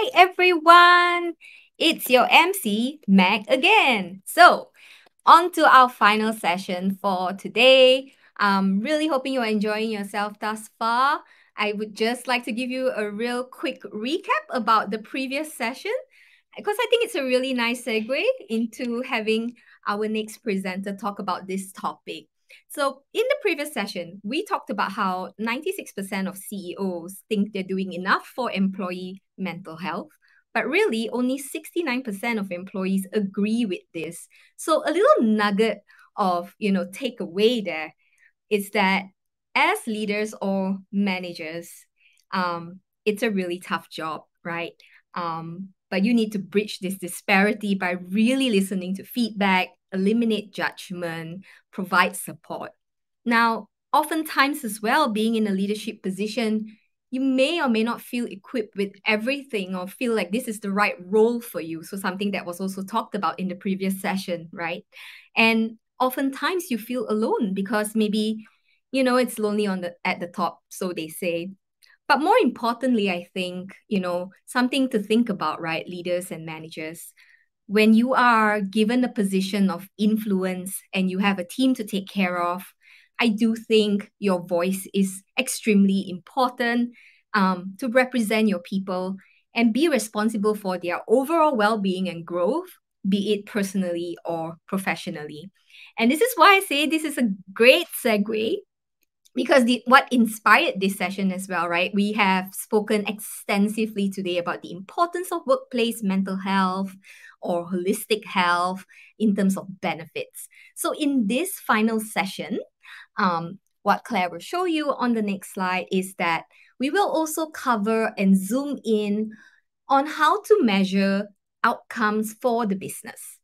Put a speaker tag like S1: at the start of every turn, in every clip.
S1: Hi everyone, it's your MC, Meg again. So, on to our final session for today. I'm really hoping you're enjoying yourself thus far. I would just like to give you a real quick recap about the previous session because I think it's a really nice segue into having our next presenter talk about this topic. So, in the previous session, we talked about how 96% of CEOs think they're doing enough for employee mental health, but really only 69% of employees agree with this. So, a little nugget of, takeaway there is that as leaders or managers, it's a really tough job, right? But you need to bridge this disparity by really listening to feedback, eliminate judgment, provide support. Now, oftentimes as well, being in a leadership position, you may or may not feel equipped with everything or feel like this is the right role for you. So, something that was also talked about in the previous session, right? And oftentimes you feel alone because maybe, it's lonely at the top, so they say. But more importantly, I think, something to think about, right, leaders and managers. When you are given a position of influence and you have a team to take care of, I do think your voice is extremely important to represent your people and be responsible for their overall well being and growth, be it personally or professionally. And this is why I say this is a great segue because what inspired this session as well, right? We have spoken extensively today about the importance of workplace mental health or holistic health in terms of benefits. So in this final session, what Claire will show you on the next slide is that we will also cover and zoom in on how to measure outcomes for the business,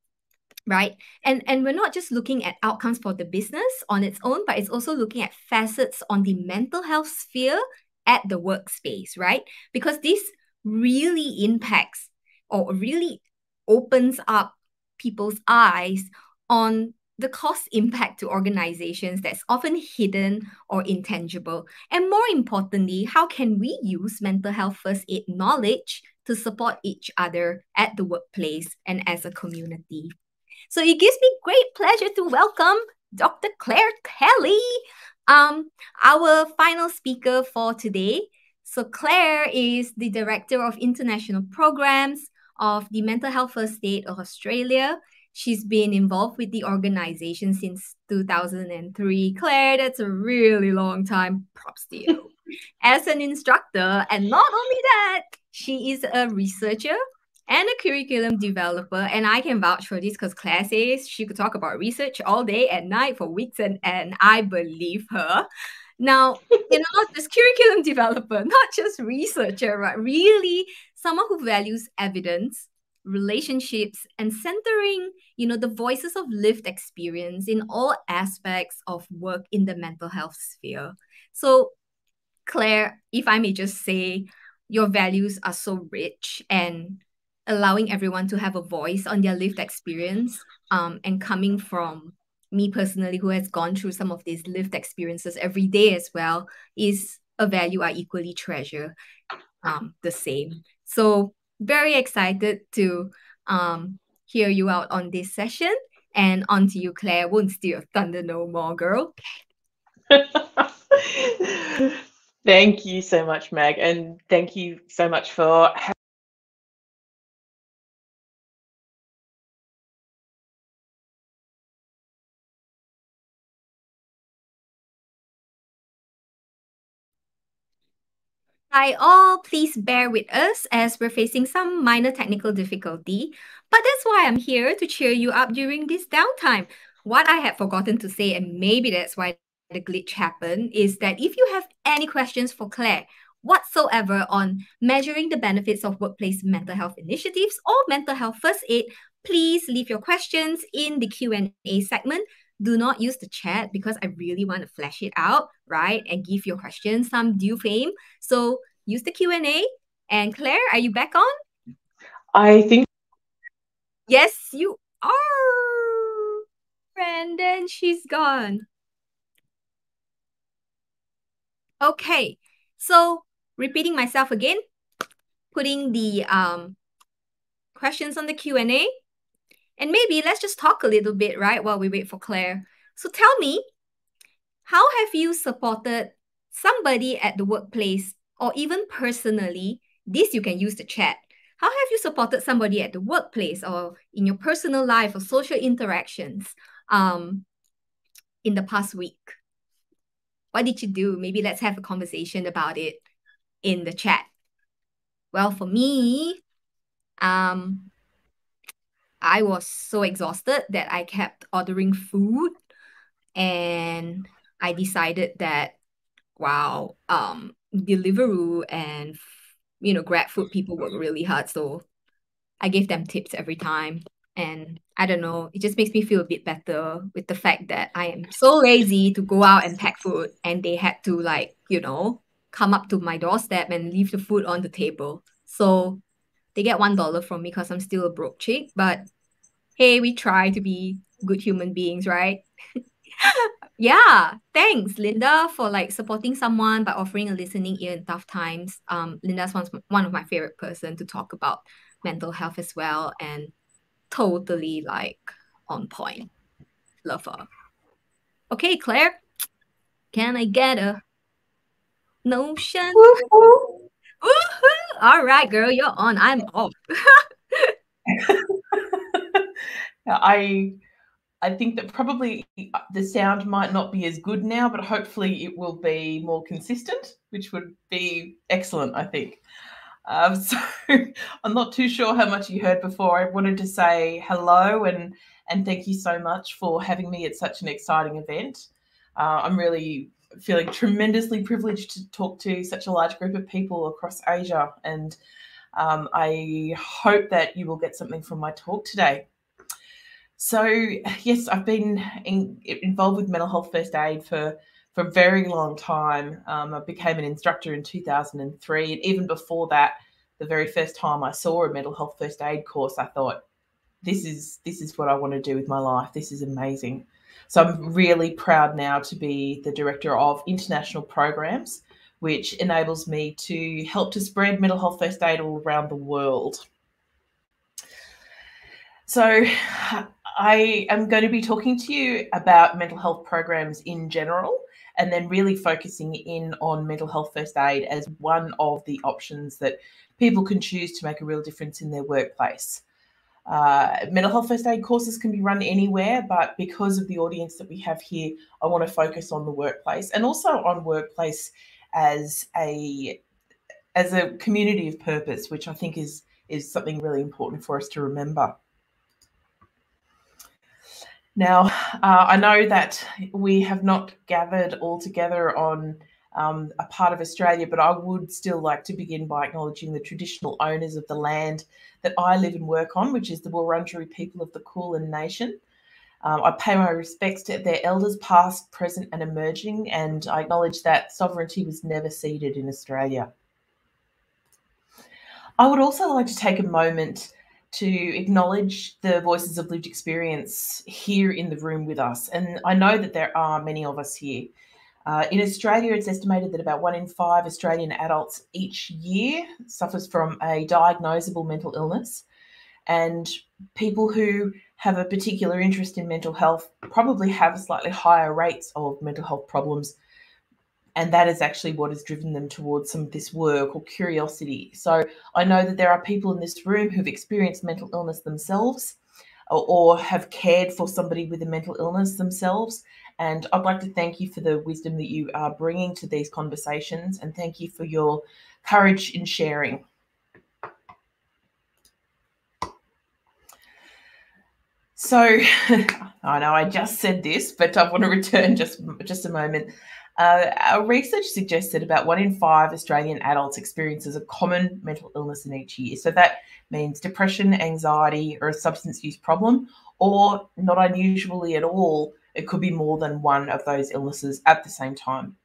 S1: right? And we're not just looking at outcomes for the business on its own, but it's also looking at facets on the mental health sphere at the workspace, right? Because this really impacts or really opens up people's eyes on the cost impact to organizations that's often hidden or intangible. And more importantly, how can we use mental health first aid knowledge to support each other at the workplace and as a community? So it gives me great pleasure to welcome Dr. Claire Kelly, our final speaker for today. So Claire is the Director of International Programs of the Mental Health First Aid of Australia. She's been involved with the organization since 2003. Claire, that's a really long time. Props to you. As an instructor, and not only that, she is a researcher and a curriculum developer. And I can vouch for this because Claire says she could talk about research all day and night for weeks, and I believe her. Now, not just curriculum developer, not just researcher, right? Really someone who values evidence, relationships, and centering, the voices of lived experience in all aspects of work in the mental health sphere. So, Claire, if I may just say, your values are so rich and allowing everyone to have a voice on their lived experience, and coming from me personally, who has gone through some of these lived experiences every day as well, is a value I equally treasure, the same. So very excited to hear you out on this session. And on to you, Claire. Won't steal your thunder no more, girl.
S2: Thank you so much, Meg, and thank you so much for
S1: Hi all, please bear with us as we're facing some minor technical difficulty, but that's why I'm here to cheer you up during this downtime. What I had forgotten to say, and maybe that's why the glitch happened, is that if you have any questions for Claire whatsoever on measuring the benefits of workplace mental health initiatives or mental health first aid, please leave your questions in the Q&A segment. Do not use the chat because I really want to flesh it out, right? And give your questions some due fame. So use the Q&A. And Claire, are you back on?
S2: I think
S1: Yes, you are. And then she's gone. Okay, so repeating myself again, putting the questions on the Q&A. And maybe let's just talk a little bit, right, while we wait for Claire. So tell me, how have you supported somebody at the workplace or even personally? This you can use the chat. How have you supported somebody at the workplace or in your personal life or social interactions in the past week? What did you do? Maybe let's have a conversation about it in the chat. Well, for me, I was so exhausted that I kept ordering food, and I decided that wow, Deliveroo and Grab food people work really hard, so I gave them tips every time. And I don't know, it just makes me feel a bit better with the fact that I am so lazy to go out and pack food, and they had to come up to my doorstep and leave the food on the table. So they get $1 from me because I'm still a broke chick, but hey, we try to be good human beings, right? Yeah, thanks, Linda, for supporting someone by offering a listening ear in tough times. Linda's one of my favorite person to talk about mental health as well, and totally on point. Love her. Okay, Claire, can I get a notion?
S2: Woohoo!
S1: Woohoo! All right, girl, you're on. I'm off.
S2: I think that probably the sound might not be as good now, but hopefully it will be more consistent, which would be excellent, I think. So I'm not too sure how much you heard before. I wanted to say hello and thank you so much for having me at such an exciting event. I'm really feeling tremendously privileged to talk to such a large group of people across Asia, and I hope that you will get something from my talk today. So yes, I've been involved with mental health first aid for a very long time. I became an instructor in 2003, and even before that, the very first time I saw a mental health first aid course, I thought, this is what I want to do with my life. This is amazing. So I'm really proud now to be the director of international programs, which enables me to help to spread mental health first aid all around the world. So I am going to be talking to you about mental health programs in general, and then really focusing in on mental health first aid as one of the options that people can choose to make a real difference in their workplace. Mental health first aid courses can be run anywhere, but because of the audience that we have here, I want to focus on the workplace, and also on workplace as a community of purpose, which I think is something really important for us to remember. Now, I know that we have not gathered all together on a part of Australia, but I would still like to begin by acknowledging the traditional owners of the land that I live and work on, which is the Wurundjeri people of the Kulin Nation. I pay my respects to their elders, past, present, and emerging, and I acknowledge that sovereignty was never ceded in Australia. I would also like to take a moment to acknowledge the voices of lived experience here in the room with us. And I know that there are many of us here. In Australia, it's estimated that about 1 in 5 Australian adults each year suffers from a diagnosable mental illness. And people who have a particular interest in mental health probably have slightly higher rates of mental health problems. And that is actually what has driven them towards some of this work or curiosity. So I know that there are people in this room who've experienced mental illness themselves, or have cared for somebody with a mental illness themselves. And I'd like to thank you for the wisdom that you are bringing to these conversations, and thank you for your courage in sharing. So I know I just said this, but I want to return just a moment. Our research suggests that about 1 in 5 Australian adults experiences a common mental illness in each year. So that means depression, anxiety, or a substance use problem, or not unusually at all, it could be more than one of those illnesses at the same time.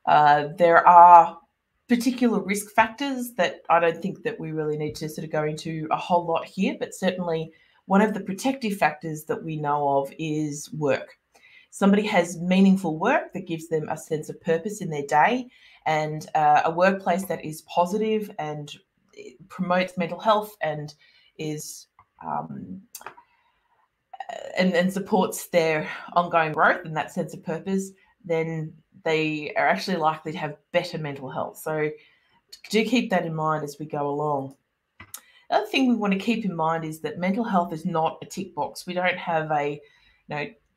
S2: There are particular risk factors that I don't think that we really need to sort of go into a whole lot here, but certainly one of the protective factors that we know of is work. Somebody has meaningful work that gives them a sense of purpose in their day, And a workplace that is positive and promotes mental health and is and supports their ongoing growth and that sense of purpose, then they are actually likely to have better mental health. So do keep that in mind as we go along. The other thing we want to keep in mind is that mental health is not a tick box. We don't have a,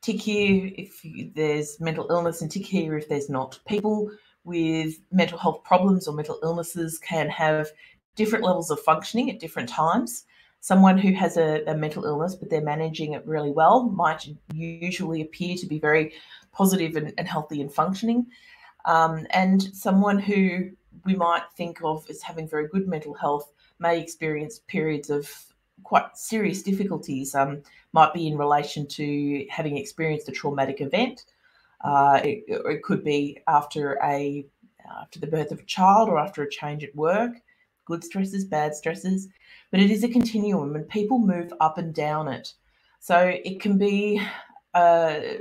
S2: tick here if there's mental illness and tick here if there's not. People with mental health problems or mental illnesses can have different levels of functioning at different times. Someone who has a mental illness but they're managing it really well might usually appear to be very positive and healthy and functioning. And someone who we might think of as having very good mental health may experience periods of quite serious difficulties, might be in relation to having experienced a traumatic event. It could be after the birth of a child or after a change at work, good stresses, bad stresses. But it is a continuum and people move up and down it. So it can be, I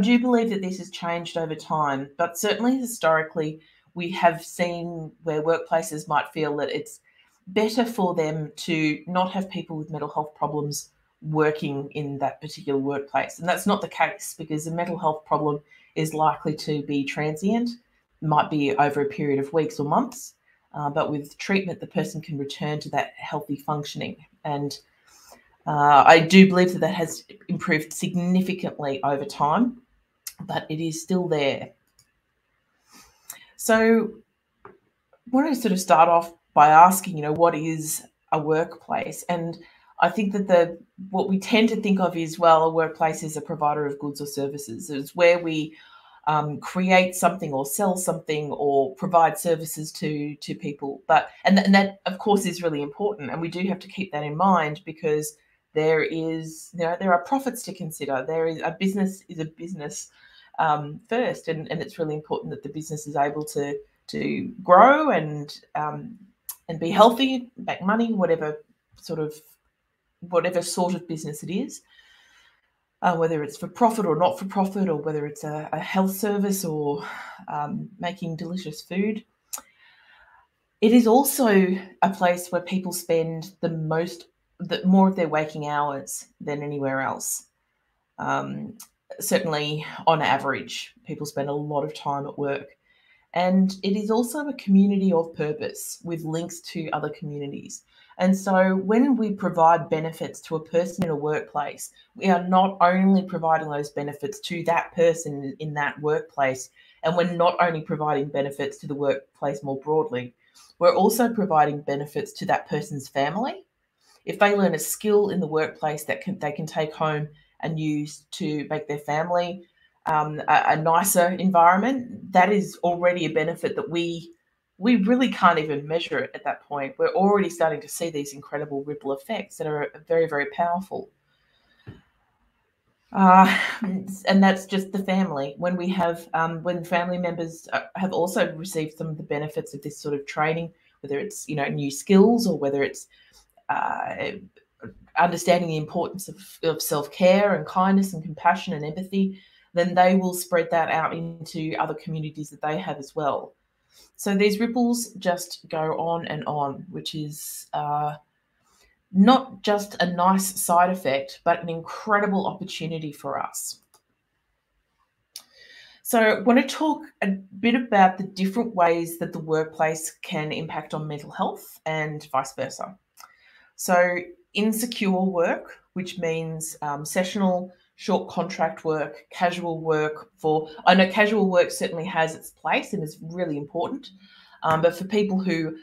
S2: do believe that this has changed over time, but certainly historically, we have seen where workplaces might feel that it's better for them to not have people with mental health problems working in that particular workplace. And that's not the case, because a mental health problem is likely to be transient, might be over a period of weeks or months, but with treatment, the person can return to that healthy functioning. And I do believe that has improved significantly over time, but it is still there. So I want to sort of start off by asking, what is a workplace? And I think that what we tend to think of is, well, a workplace is a provider of goods or services. It's where we create something or sell something or provide services to people. And that, of course, is really important. And we do have to keep that in mind, because there are profits to consider. A business is a business first, and it's really important that the business is able to grow and be healthy, make money, whatever sort of business it is, whether it's for profit or not for profit, or whether it's a health service or making delicious food. It is also a place where people spend more of their waking hours than anywhere else. Certainly, on average, people spend a lot of time at work. And it is also a community of purpose with links to other communities. And so when we provide benefits to a person in a workplace, we are not only providing those benefits to that person in that workplace, and we're not only providing benefits to the workplace more broadly, we're also providing benefits to that person's family. If they learn a skill in the workplace that they can take home and use to make their family a nicer environment, that is already a benefit that we really can't even measure it at that point. We're already starting to see these incredible ripple effects that are very, very powerful. And that's just the family. When we have, when family members have also received some of the benefits of this sort of training, whether it's, new skills, or whether it's understanding the importance of self-care and kindness and compassion and empathy, then they will spread that out into other communities that they have as well. So these ripples just go on, which is not just a nice side effect, but an incredible opportunity for us. So I want to talk a bit about the different ways that the workplace can impact on mental health and vice versa. So insecure work, which means sessional, short contract work, casual work. I know casual work certainly has its place and is really important, but for people who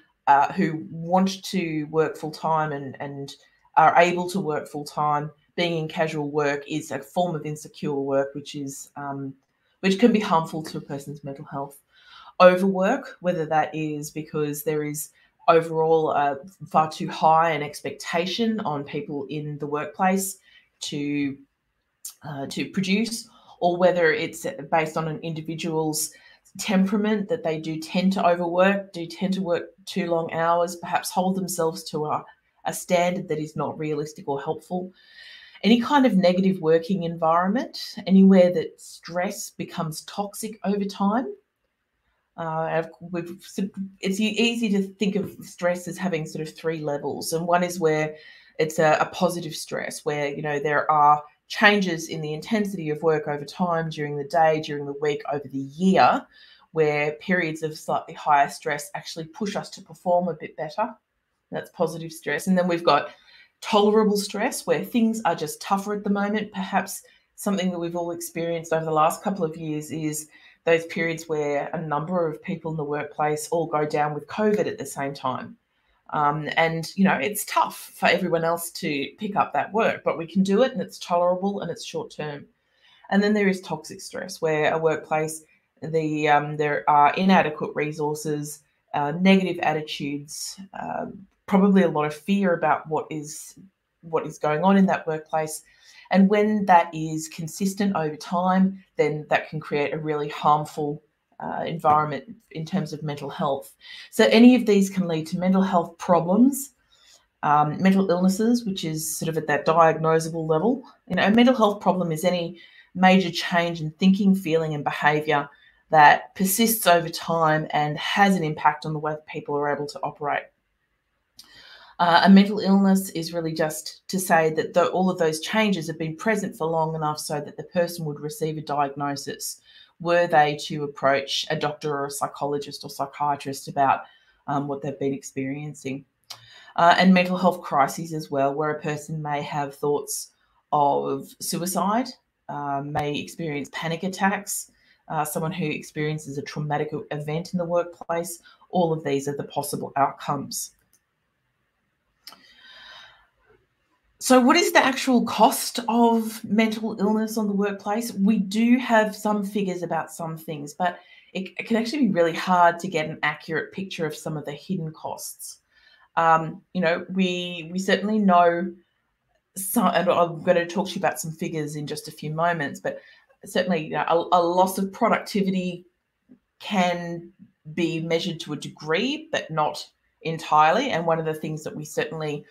S2: want to work full time and are able to work full time, being in casual work is a form of insecure work, which can be harmful to a person's mental health. Overwork, whether that is because there is overall far too high an expectation on people in the workplace to produce, or whether it's based on an individual's temperament that they do tend to overwork, do tend to work too long hours, perhaps hold themselves to a standard that is not realistic or helpful. Any kind of negative working environment, anywhere that stress becomes toxic over time, It's easy to think of stress as having sort of three levels, and one is where it's a positive stress, where there are changes in the intensity of work over time, during the day, during the week, over the year, where periods of slightly higher stress actually push us to perform a bit better. That's positive stress. And then we've got tolerable stress, where things are just tougher at the moment. Perhaps something that we've all experienced over the last couple of years is those periods where a number of people in the workplace all go down with COVID at the same time. And it's tough for everyone else to pick up that work, but we can do it, and it's tolerable, and it's short term. And then there is toxic stress, where a workplace, there are inadequate resources, negative attitudes, probably a lot of fear about what is going on in that workplace. And when that is consistent over time, then that can create a really harmful environment in terms of mental health. So any of these can lead to mental health problems, mental illnesses, which is sort of at that diagnosable level. A mental health problem is any major change in thinking, feeling, and behaviour that persists over time and has an impact on the way that people are able to operate. A mental illness is really just to say that all of those changes have been present for long enough so that the person would receive a diagnosis were they to approach a doctor or a psychologist or psychiatrist about what they've been experiencing. And mental health crises as well, where a person may have thoughts of suicide, may experience panic attacks, someone who experiences a traumatic event in the workplace. All of these are the possible outcomes. So what is the actual cost of mental illness on the workplace? We do have some figures about some things, but it can actually be really hard to get an accurate picture of some of the hidden costs. We certainly know some, and I'm going to talk to you about some figures in just a few moments, but certainly a loss of productivity can be measured to a degree, but not entirely. And one of the things that we certainly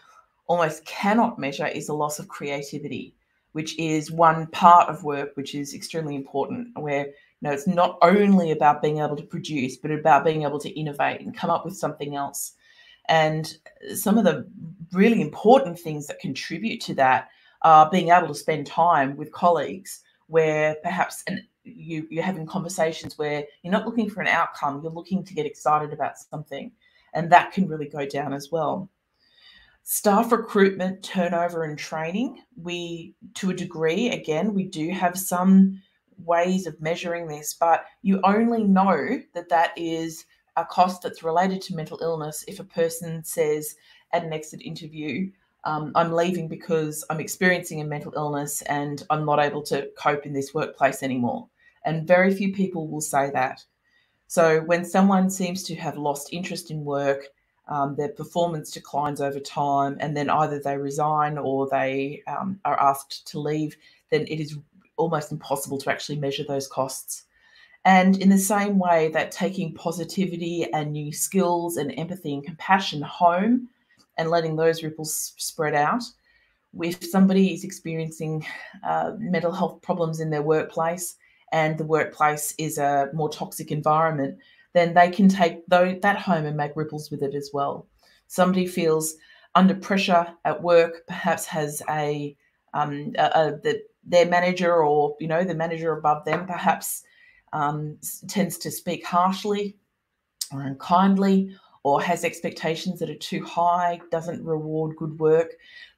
S2: almost cannot measure is a loss of creativity, which is one part of work which is extremely important, where it's not only about being able to produce, but about being able to innovate and come up with something else. And some of the really important things that contribute to that are being able to spend time with colleagues, where perhaps you're having conversations where you're not looking for an outcome, you're looking to get excited about something, and that can really go down as well. Staff recruitment, turnover, and training. To a degree, again, we do have some ways of measuring this, but you only know that is a cost that's related to mental illness if a person says at an exit interview, I'm leaving because I'm experiencing a mental illness and I'm not able to cope in this workplace anymore. And very few people will say that. So when someone seems to have lost interest in work, their performance declines over time, and then either they resign or they are asked to leave, then it is almost impossible to actually measure those costs. And in the same way that taking positivity and new skills and empathy and compassion home and letting those ripples spread out, if somebody is experiencing mental health problems in their workplace and the workplace is a more toxic environment, then they can take that home and make ripples with it as well. Somebody feels under pressure at work, perhaps has their manager or the manager above them perhaps tends to speak harshly or unkindly, or has expectations that are too high, doesn't reward good work,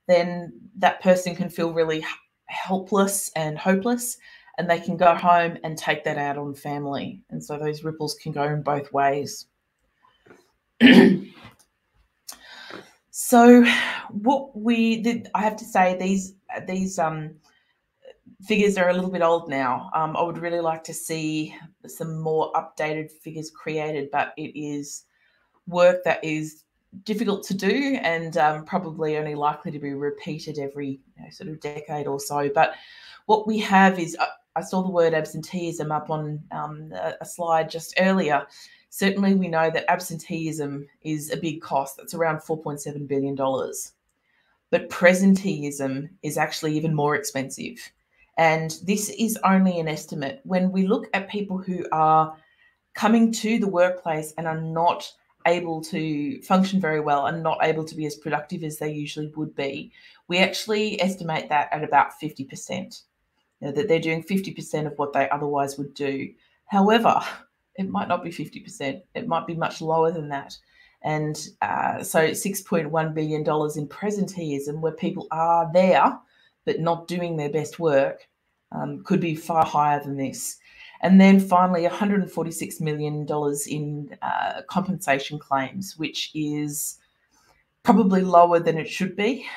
S2: then that person can feel really helpless and hopeless, and they can go home and take that out on family. And so those ripples can go in both ways. So I have to say these figures are a little bit old now. I would really like to see some more updated figures created, but it is work that is difficult to do and probably only likely to be repeated every sort of decade or so. But what we have is, I saw the word absenteeism up on a slide just earlier. Certainly we know that absenteeism is a big cost. That's around $4.7 billion. But presenteeism is actually even more expensive. And this is only an estimate. When we look at people who are coming to the workplace and are not able to function very well and not able to be as productive as they usually would be, we actually estimate that at about 50%, that they're doing 50% of what they otherwise would do. However, it might not be 50%. It might be much lower than that. And so $6.1 billion in presenteeism, where people are there but not doing their best work, could be far higher than this. And then finally, $146 million in compensation claims, which is probably lower than it should be.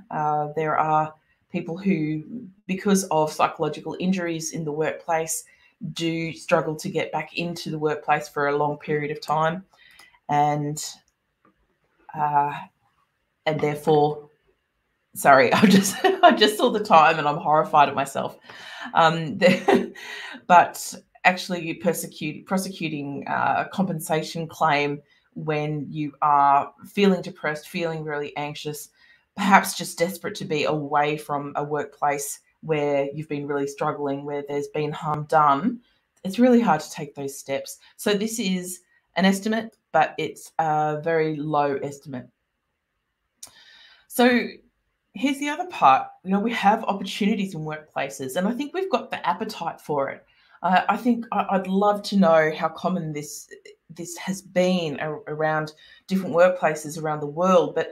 S2: There are people who, because of psychological injuries in the workplace, do struggle to get back into the workplace for a long period of time, and therefore, sorry, I just saw the time and I'm horrified at myself. But actually, prosecuting a compensation claim when you are feeling depressed, feeling really anxious, perhaps just desperate to be away from a workplace where you've been really struggling, where there's been harm done, it's really hard to take those steps. So this is an estimate, but it's a very low estimate. So here's the other part. We have opportunities in workplaces, and I think we've got the appetite for it. I think I'd love to know how common this has been around different workplaces around the world. But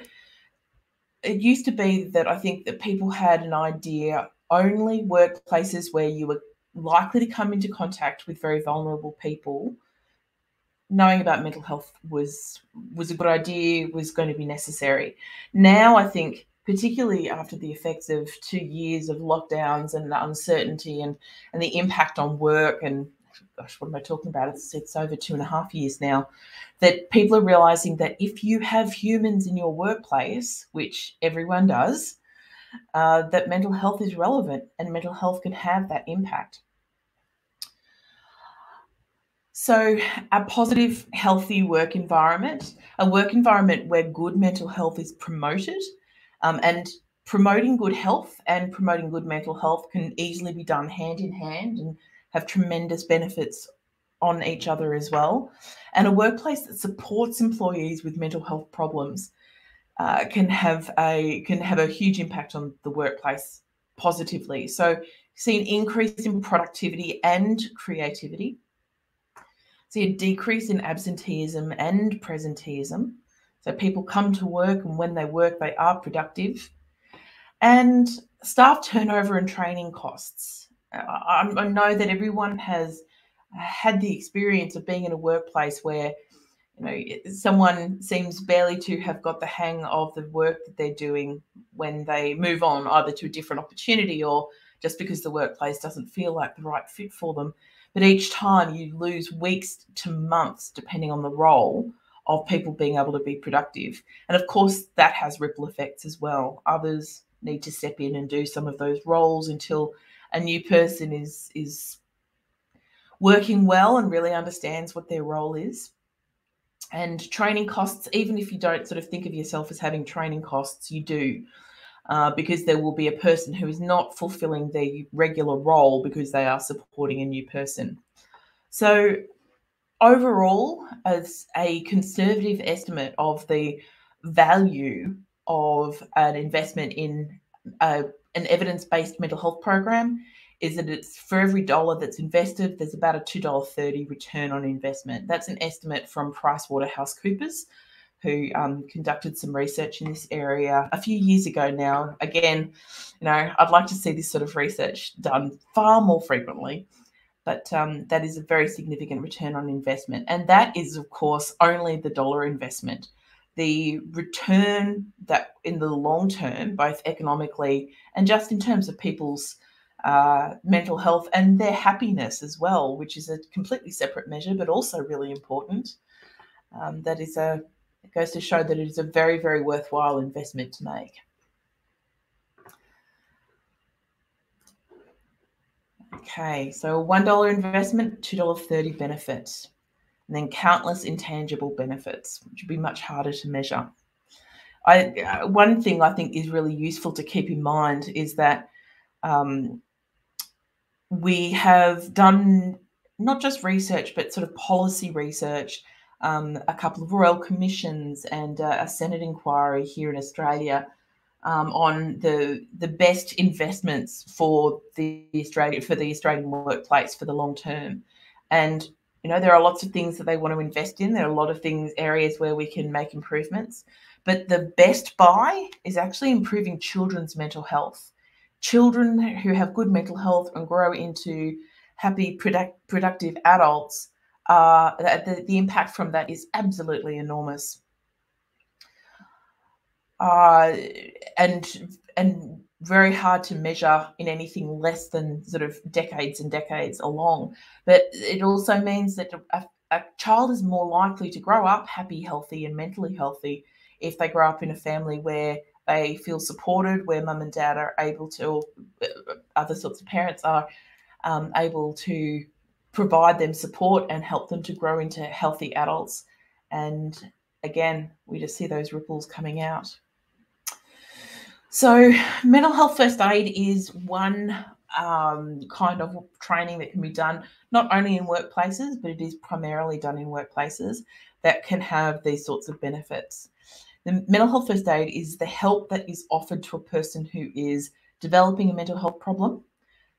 S2: it used to be that I think that people had an idea only workplaces where you were likely to come into contact with very vulnerable people, knowing about mental health was a good idea, was going to be necessary. Now I think, particularly after the effects of 2 years of lockdowns and the uncertainty and the impact on work, and gosh, what am I talking about? It's over 2.5 years now, that people are realizing that if you have humans in your workplace, which everyone does, that mental health is relevant and mental health can have that impact. So a positive, healthy work environment, a work environment where good mental health is promoted, and promoting good health and promoting good mental health can easily be done hand in hand and have tremendous benefits on each other as well. And a workplace that supports employees with mental health problems can have a huge impact on the workplace positively. So see an increase in productivity and creativity. See a decrease in absenteeism and presenteeism. So people come to work, and when they work, they are productive. And staff turnover and training costs. I know that everyone has had the experience of being in a workplace where someone seems barely to have got the hang of the work that they're doing when they move on, either to a different opportunity or just because the workplace doesn't feel like the right fit for them. But each time you lose weeks to months, depending on the role, of people being able to be productive. And of course, that has ripple effects as well. Others need to step in and do some of those roles until a new person is working well and really understands what their role is. And training costs, even if you don't sort of think of yourself as having training costs, you do. Because there will be a person who is not fulfilling their regular role because they are supporting a new person. So overall, as a conservative estimate of the value of an investment in an evidence-based mental health program, is that it's for every dollar that's invested, there's about a $2.30 return on investment. That's an estimate from PricewaterhouseCoopers, who conducted some research in this area a few years ago now. Again, I'd like to see this sort of research done far more frequently, but that is a very significant return on investment. And that is, of course, only the dollar investment. The return that in the long term, both economically and just in terms of people's mental health and their happiness as well, which is a completely separate measure, but also really important. It goes to show that it is a very, very worthwhile investment to make. Okay, so $1 investment, $2.30 benefits, and then countless intangible benefits, which would be much harder to measure. One thing I think is really useful to keep in mind is that we have done not just research, but sort of policy research, a couple of royal commissions and a Senate inquiry here in Australia on the best investments for the Australian workplace for the long term. And there are lots of things that they want to invest in. There are a lot of areas where we can make improvements. But the best buy is actually improving children's mental health. Children who have good mental health and grow into happy, productive adults, the impact from that is absolutely enormous. And very hard to measure in anything less than sort of decades and decades along. But it also means that a child is more likely to grow up happy, healthy, and mentally healthy if they grow up in a family where they feel supported, where mum and dad are able to, or other sorts of parents are able to provide them support and help them to grow into healthy adults. And again, we just see those ripples coming out. So mental health first aid is one kind of training that can be done not only in workplaces, but it is primarily done in workplaces that can have these sorts of benefits. The mental health first aid is the help that is offered to a person who is developing a mental health problem,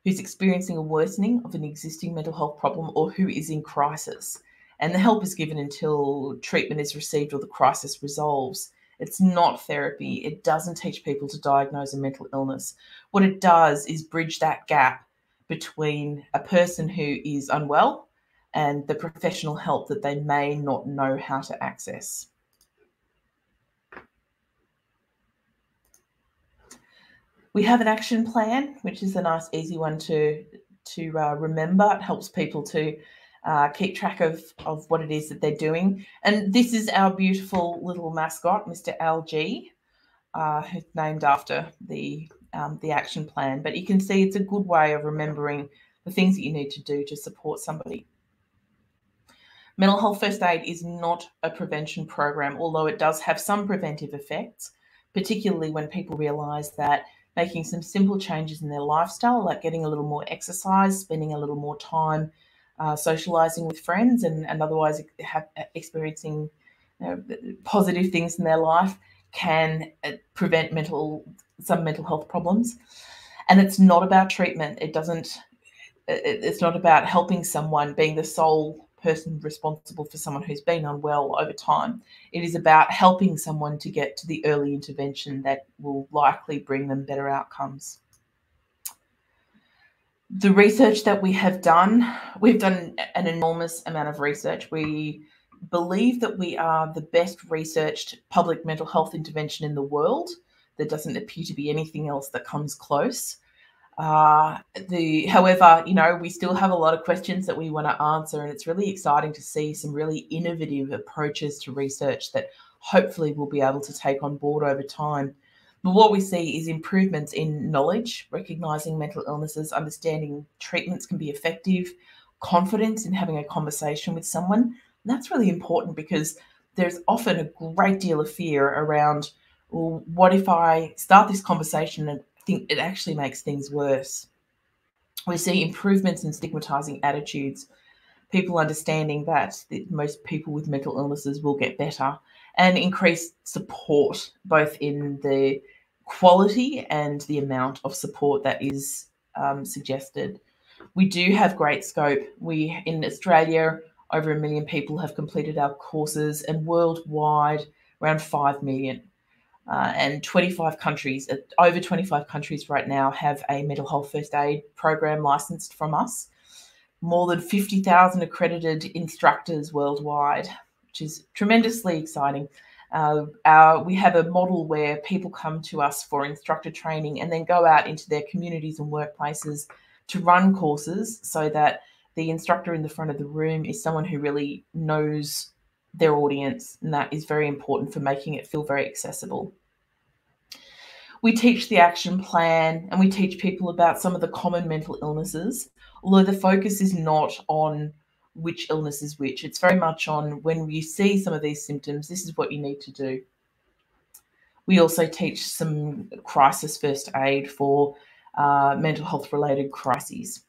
S2: who's experiencing a worsening of an existing mental health problem, or who is in crisis. And the help is given until treatment is received or the crisis resolves. It's not therapy. It doesn't teach people to diagnose a mental illness. What it does is bridge that gap between a person who is unwell and the professional help that they may not know how to access. We have an action plan, which is a nice, easy one to remember. It helps people to keep track of what it is that they're doing. And this is our beautiful little mascot, Mr. LG, who's named after the action plan. But you can see it's a good way of remembering the things that you need to do to support somebody. Mental health first aid is not a prevention program, although it does have some preventive effects, particularly when people realise that making some simple changes in their lifestyle, like getting a little more exercise, spending a little more time socialising with friends, and otherwise experiencing positive things in their life, can prevent some mental health problems. And it's not about treatment. It's not about helping someone, being the sole person responsible for someone who's been unwell over time. It is about helping someone to get to the early intervention that will likely bring them better outcomes. The research that we've done an enormous amount of research. We believe that we are the best researched public mental health intervention in the world. There doesn't appear to be anything else that comes close. However, we still have a lot of questions that we want to answer, and it's really exciting to see some really innovative approaches to research that hopefully we'll be able to take on board over time. But what we see is improvements in knowledge, recognising mental illnesses, understanding treatments can be effective, confidence in having a conversation with someone. And that's really important because there's often a great deal of fear around, well, what if I start this conversation and think it actually makes things worse? We see improvements in stigmatizing attitudes, people understanding that most people with mental illnesses will get better, and increased support, both in the quality and the amount of support that is suggested. We do have great scope. In Australia, over 1 million people have completed our courses, and worldwide, around 5 million. And 25 countries, over 25 countries right now, have a mental health first aid program licensed from us. More than 50,000 accredited instructors worldwide, which is tremendously exciting. We have a model where people come to us for instructor training and then go out into their communities and workplaces to run courses, so that the instructor in the front of the room is someone who really knows their audience, and that is very important for making it feel very accessible. We teach the action plan, and we teach people about some of the common mental illnesses, although the focus is not on which illness is which. It's very much on, when you see some of these symptoms, this is what you need to do. We also teach some crisis first aid for mental health related crises.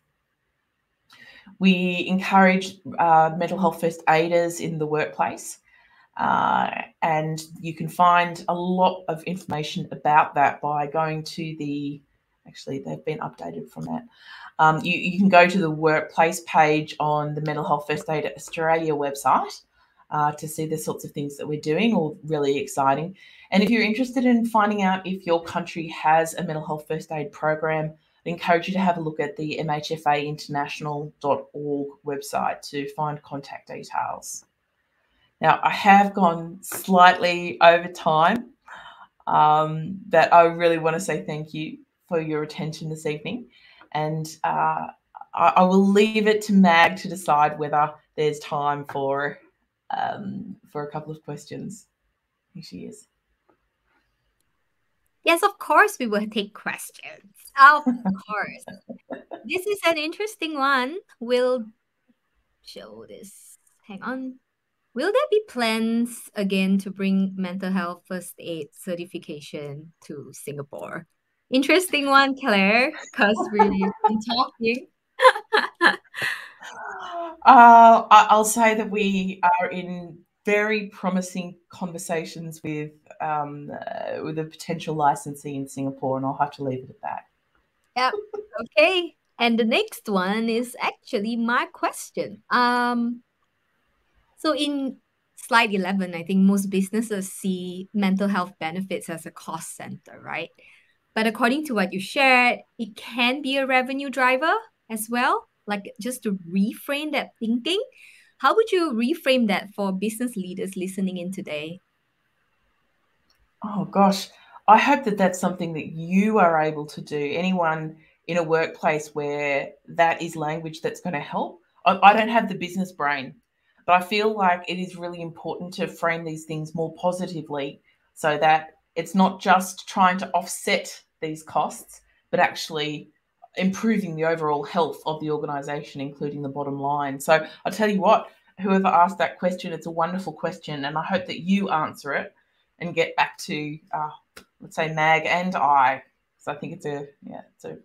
S2: We encourage mental health first aiders in the workplace. And you can find a lot of information about that by going to actually, they've been updated from that. You can go to the workplace page on the Mental Health First Aid Australia website to see the sorts of things that we're doing, all really exciting. And if you're interested in finding out if your country has a mental health first aid program, I encourage you to have a look at the MHFAinternational.org website to find contact details. Now, I have gone slightly over time, but I really want to say thank you for your attention this evening. And I will leave it to Mag to decide whether there's time for a couple of questions. Here she is.
S1: Yes, of course, we will take questions. Of course. This is an interesting one. We'll show this. Hang on. Will there be plans again to bring mental health first aid certification to Singapore? Interesting one, Claire, because we've been talking.
S2: I'll say that we are in very promising conversations with a potential licensee in Singapore, and I'll have to leave it at that.
S1: Yep. Okay. And the next one is actually my question. So in slide 11, I think most businesses see mental health benefits as a cost center, right? But according to what you shared, it can be a revenue driver as well. Like just to reframe that thinking, how would you reframe that for business leaders listening in today?
S2: Oh gosh, I hope that that's something that you are able to do. Anyone in a workplace where that is language that's going to help. I don't have the business brain, but I feel like it is really important to frame these things more positively so that it's not just trying to offset these costs, but actually improving the overall health of the organisation, including the bottom line. So I'll tell you what, whoever asked that question, it's a wonderful question, and I hope that you answer it and get back to, let's say, Mag and I. So I think it's a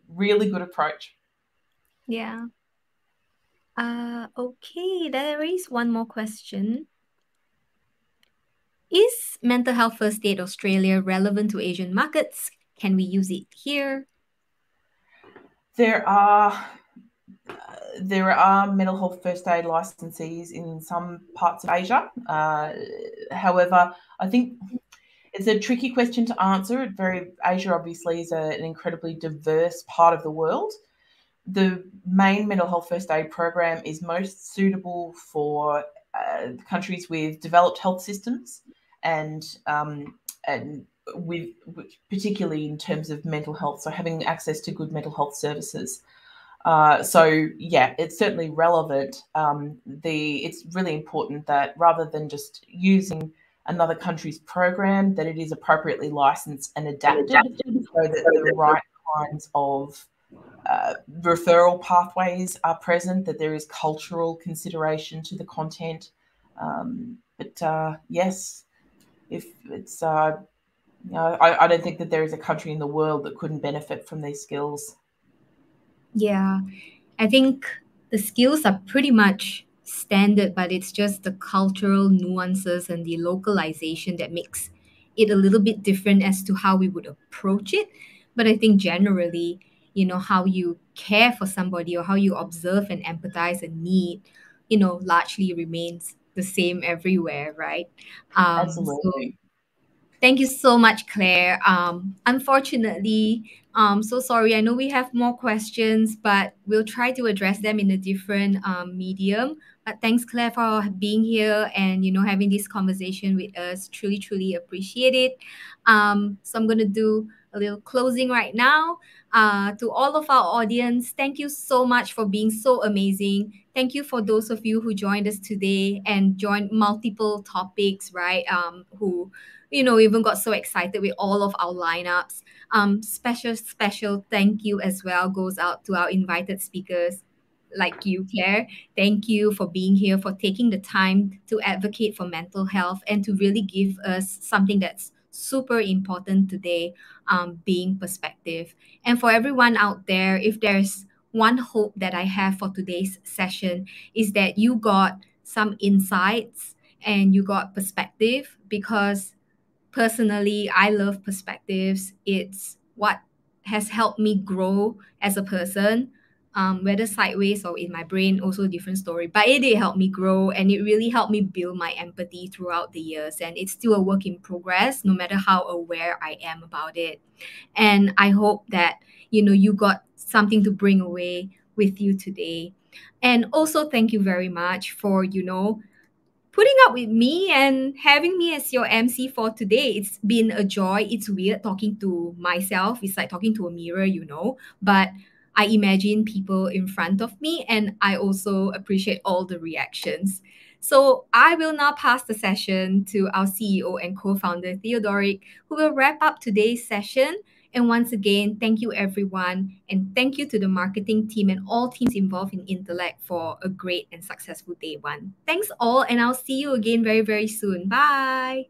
S2: really good approach.
S1: Yeah. Okay, there is one more question. Is mental health first aid Australia relevant to Asian markets? Can we use it here?
S2: There are mental health first aid licensees in some parts of Asia. However, I think it's a tricky question to answer. Asia obviously is an incredibly diverse part of the world. The main mental health first aid program is most suitable for countries with developed health systems and with particularly in terms of mental health, so having access to good mental health services. So yeah, it's certainly relevant. It's really important that rather than just using another country's program, that it is appropriately licensed and adapted so that the right kinds of referral pathways are present, that there is cultural consideration to the content. Yes, if it's, I don't think that there is a country in the world that couldn't benefit from these skills.
S1: Yeah, I think the skills are pretty much standard, but it's just the cultural nuances and the localization that makes it a little bit different as to how we would approach it. But I think generally, how you care for somebody or how you observe and empathize a need, largely remains the same everywhere, right? So
S2: Absolutely.
S1: thank you so much, Claire. Unfortunately, so sorry. I know we have more questions, but we'll try to address them in a different medium. But thanks, Claire, for being here and having this conversation with us. Truly, truly appreciate it. So I'm gonna do a little closing right now. To all of our audience, thank you so much for being so amazing. Thank you for those of you who joined us today and joined multiple topics, right? Who even got so excited with all of our lineups. Special thank you as well goes out to our invited speakers like you, Claire. Thank you for being here, for taking the time to advocate for mental health and to really give us something that's super important today, being perspective. And for everyone out there, if there's one hope that I have for today's session is that you got some insights and you got perspective, because personally, I love perspectives. It's what has helped me grow as a person, whether sideways or in my brain, also a different story. But it did help me grow, and it really helped me build my empathy throughout the years. And it's still a work in progress, no matter how aware I am about it. And I hope that, you got something to bring away with you today. And also, thank you very much for, putting up with me and having me as your MC for today. It's been a joy. It's weird talking to myself. It's like talking to a mirror. But I imagine people in front of me, and I also appreciate all the reactions. So I will now pass the session to our CEO and co-founder Theodoric, who will wrap up today's session. And once again, thank you everyone, and thank you to the marketing team and all teams involved in Intellect for a great and successful day one. Thanks all, and I'll see you again very, very soon. Bye.